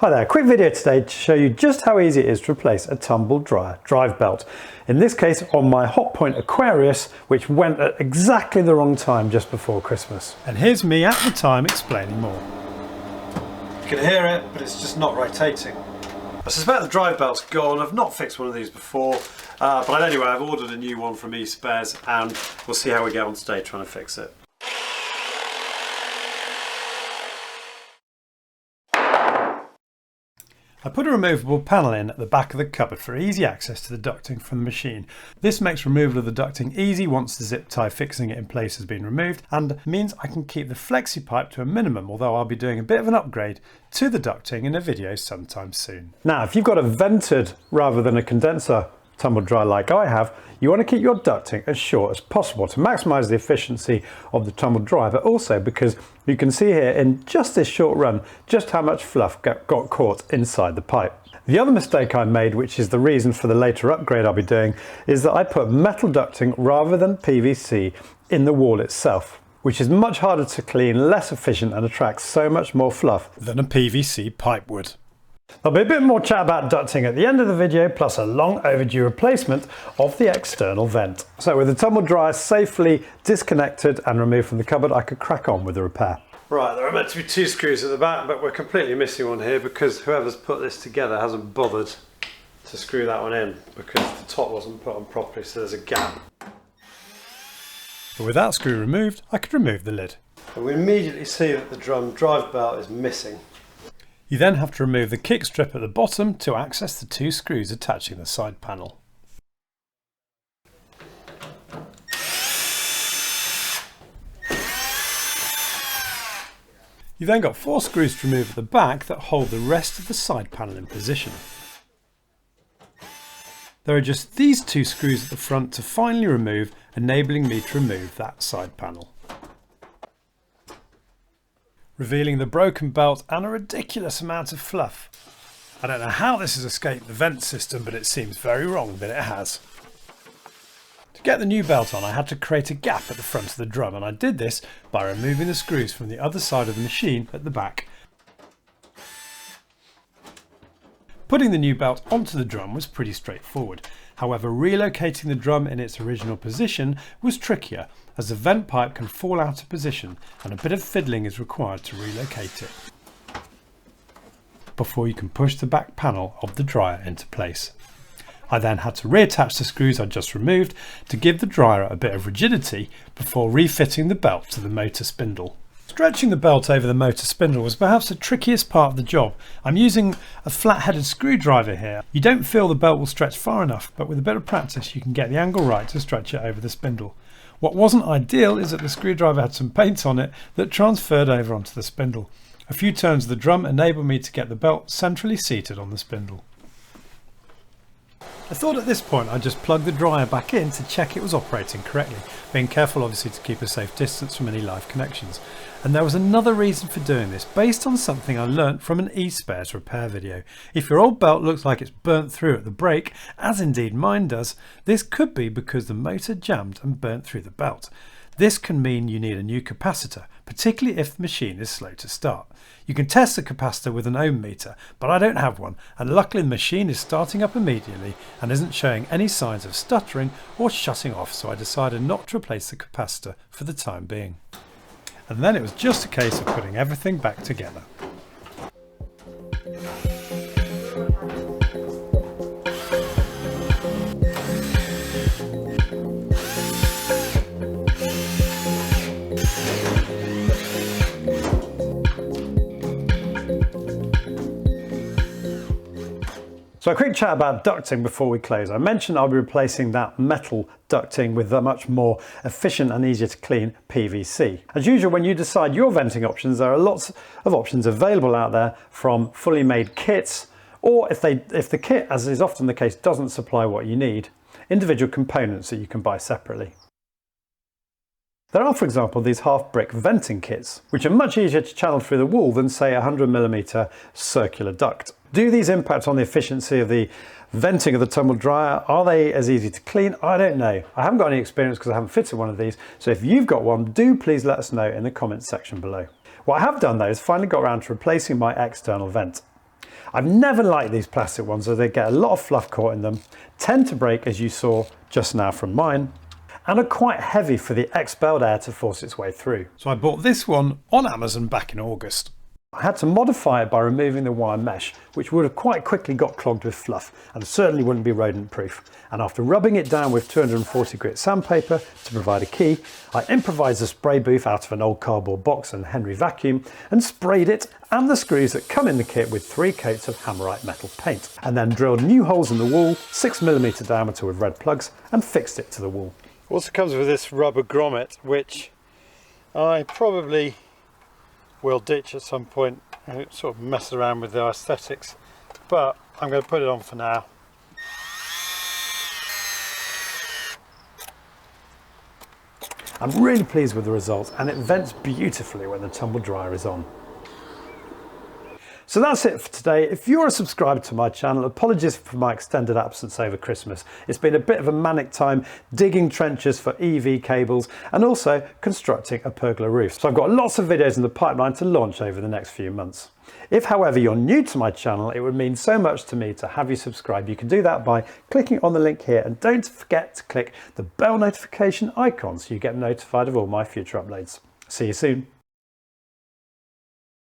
Hi there, quick video today to show you just how easy it is to replace a tumble dryer drive belt. In this case on my Hotpoint Aquarius, which went at exactly the wrong time just before Christmas. And here's me at the time explaining more. You can hear it, but it's just not rotating. I suspect the drive belt's gone. I've not fixed one of these before, but anyway, I've ordered a new one from eSpares and we'll see how we get on today trying to fix it. I put a removable panel in at the back of the cupboard for easy access to the ducting from the machine. This makes removal of the ducting easy once the zip tie fixing it in place has been removed, and means I can keep the flexi pipe to a minimum, although I'll be doing a bit of an upgrade to the ducting in a video sometime soon. Now, if you've got a vented rather than a condenser tumble dryer like I have, you want to keep your ducting as short as possible to maximise the efficiency of the tumble dryer, but also because you can see here in just this short run just how much fluff got caught inside the pipe. The other mistake I made, which is the reason for the later upgrade I'll be doing, is that I put metal ducting rather than PVC in the wall itself, which is much harder to clean, less efficient and attracts so much more fluff than a PVC pipe would. There'll be a bit more chat about ducting at the end of the video, plus a long overdue replacement of the external vent. So with the tumble dryer safely disconnected and removed from the cupboard, I could crack on with the repair. Right, there are meant to be 2 screws at the back, but we're completely missing one here because whoever's put this together hasn't bothered to screw that one in because the top wasn't put on properly, so there's a gap. But with that screw removed, I could remove the lid. And we immediately see that the drive belt is missing. You then have to remove the kick strip at the bottom to access the 2 screws attaching the side panel. You then got 4 screws to remove at the back that hold the rest of the side panel in position. There are just these 2 screws at the front to finally remove, enabling me to remove that side panel, revealing the broken belt and a ridiculous amount of fluff. I don't know how this has escaped the vent system, but it seems very wrong that it has. To get the new belt on, I had to create a gap at the front of the drum, and I did this by removing the screws from the other side of the machine at the back. Putting the new belt onto the drum was pretty straightforward. However, relocating the drum in its original position was trickier, as the vent pipe can fall out of position and a bit of fiddling is required to relocate it before you can push the back panel of the dryer into place. I then had to reattach the screws I just removed to give the dryer a bit of rigidity before refitting the belt to the motor spindle. Stretching the belt over the motor spindle was perhaps the trickiest part of the job. I'm using a flat-headed screwdriver here. You don't feel the belt will stretch far enough, but with a bit of practice you can get the angle right to stretch it over the spindle. What wasn't ideal is that the screwdriver had some paint on it that transferred over onto the spindle. A few turns of the drum enabled me to get the belt centrally seated on the spindle. I thought at this point I'd just plug the dryer back in to check it was operating correctly, being careful obviously to keep a safe distance from any live connections. And there was another reason for doing this, based on something I learnt from an eSpares repair video. If your old belt looks like it's burnt through at the brake, as indeed mine does, this could be because the motor jammed and burnt through the belt. This can mean you need a new capacitor, particularly if the machine is slow to start. You can test the capacitor with an ohm meter, but I don't have one, and luckily the machine is starting up immediately and isn't showing any signs of stuttering or shutting off, so I decided not to replace the capacitor for the time being. And then it was just a case of putting everything back together. So a quick chat about ducting before we close. I mentioned I'll be replacing that metal ducting with a much more efficient and easier to clean PVC. As usual, when you decide your venting options, there are lots of options available out there, from fully made kits, or if the kit, as is often the case, doesn't supply what you need, individual components that you can buy separately. There are, for example, these half-brick venting kits, which are much easier to channel through the wall than, say, a 100mm circular duct. Do these impact on the efficiency of the venting of the tumble dryer? Are they as easy to clean? I don't know. I haven't got any experience because I haven't fitted one of these, so if you've got one, do please let us know in the comments section below. What I have done though is finally got around to replacing my external vent. I've never liked these plastic ones as they get a lot of fluff caught in them, tend to break as you saw just now from mine, and are quite heavy for the expelled air to force its way through. So I bought this one on Amazon back in August. I had to modify it by removing the wire mesh, which would have quite quickly got clogged with fluff and certainly wouldn't be rodent proof. And after rubbing it down with 240 grit sandpaper to provide a key, I improvised a spray booth out of an old cardboard box and Henry vacuum and sprayed it and the screws that come in the kit with 3 coats of hammerite metal paint, and then drilled new holes in the wall, 6mm diameter with red plugs, and fixed it to the wall. Also comes with this rubber grommet, which I probably will ditch at some point and sort of mess around with the aesthetics, but I'm going to put it on for now. I'm really pleased with the result, and it vents beautifully when the tumble dryer is on. So that's it for today. If you're a subscriber to my channel, apologies for my extended absence over Christmas. It's been a bit of a manic time digging trenches for EV cables and also constructing a pergola roof. So I've got lots of videos in the pipeline to launch over the next few months. If, however, you're new to my channel, it would mean so much to me to have you subscribe. You can do that by clicking on the link here, and don't forget to click the bell notification icon so you get notified of all my future uploads. See you soon.